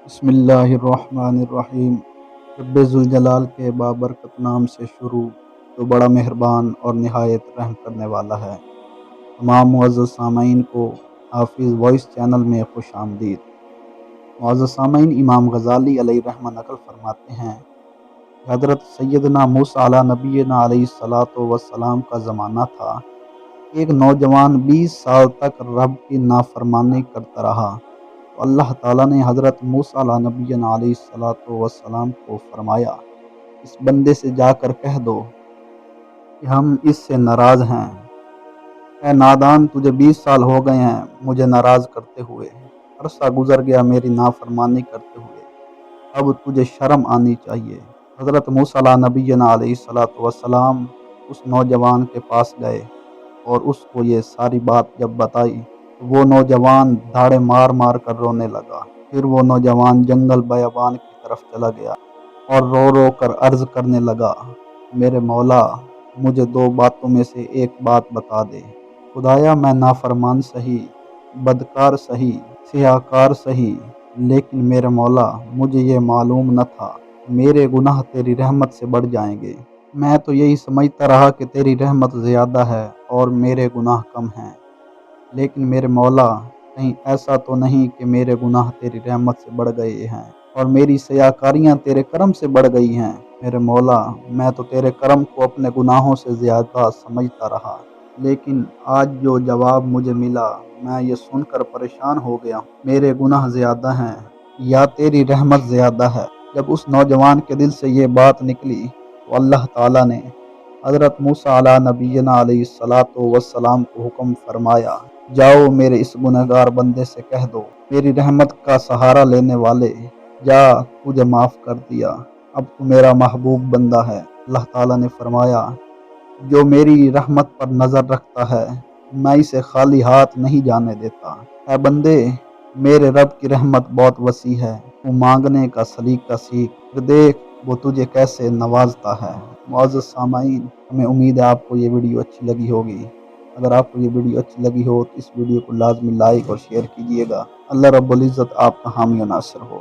بسم اللہ الرحمن الرحیم۔ رب ذوالجلال کے بابرکت نام سے شروع، جو بڑا مہربان اور نہایت رحم کرنے والا ہے۔ تمام معزز سامعین کو حافظ وائس چینل میں خوش آمدید۔ معزز سامعین، امام غزالی علیہ رحمہ نقل فرماتے ہیں کہ حضرت سیدنا موسیٰ علیہ نبینا علیہ الصلاۃ والسلام کا زمانہ تھا۔ ایک نوجوان 20 سال تک رب کی نافرمانی کرتا رہا، تو اللہ تعالیٰ نے حضرت موسیٰ علیہ نبینا علیہ الصلاۃ والسلام کو فرمایا، اس بندے سے جا کر کہہ دو کہ ہم اس سے ناراض ہیں۔ اے نادان، تجھے 20 سال ہو گئے ہیں مجھے ناراض کرتے ہوئے، عرصہ گزر گیا میری نافرمانی کرتے ہوئے، اب تجھے شرم آنی چاہیے۔ حضرت موسیٰ علیہ نبینا علیہ الصلاۃ والسلام اس نوجوان کے پاس گئے اور اس کو یہ ساری بات جب بتائی تو وہ نوجوان دھاڑے مار مار کر رونے لگا۔ پھر وہ نوجوان جنگل بیابان کی طرف چلا گیا اور رو رو کر عرض کرنے لگا، میرے مولا، مجھے 2 باتوں میں سے ایک بات بتا دے۔ خدایا، میں نافرمان سہی، بدکار سہی، سیاہکار سہی، لیکن میرے مولا مجھے یہ معلوم نہ تھا میرے گناہ تیری رحمت سے بڑھ جائیں گے۔ میں تو یہی سمجھتا رہا کہ تیری رحمت زیادہ ہے اور میرے گناہ کم ہیں، لیکن میرے مولا کہیں ایسا تو نہیں کہ میرے گناہ تیری رحمت سے بڑھ گئے ہیں اور میری سیاکاریاں تیرے کرم سے بڑھ گئی ہیں۔ میرے مولا، میں تو تیرے کرم کو اپنے گناہوں سے زیادہ سمجھتا رہا، لیکن آج جو جواب مجھے ملا میں یہ سن کر پریشان ہو گیا ہوں۔ میرے گناہ زیادہ ہیں یا تیری رحمت زیادہ ہے؟ جب اس نوجوان کے دل سے یہ بات نکلی تو اللہ تعالیٰ نے حضرت موسیٰ علیہ نبینا علیہ الصلاۃ والسلام کو حکم فرمایا، جاؤ میرے اس گنہگار بندے سے کہہ دو، میری رحمت کا سہارا لینے والے، جا، تجھے معاف کر دیا، اب تو میرا محبوب بندہ ہے۔ اللہ تعالیٰ نے فرمایا، جو میری رحمت پر نظر رکھتا ہے میں اسے خالی ہاتھ نہیں جانے دیتا۔ اے بندے، میرے رب کی رحمت بہت وسیع ہے، تو مانگنے کا سلیقہ سیکھ، پھر دیکھ وہ تجھے کیسے نوازتا ہے۔ معزز سامعین، ہمیں امید ہے آپ کو یہ ویڈیو اچھی لگی ہوگی۔ اگر آپ کو یہ ویڈیو اچھی لگی ہو تو اس ویڈیو کو لازمی لائک اور شیئر کیجیے گا۔ اللہ رب العزت آپ کا حامی و ناصر ہو۔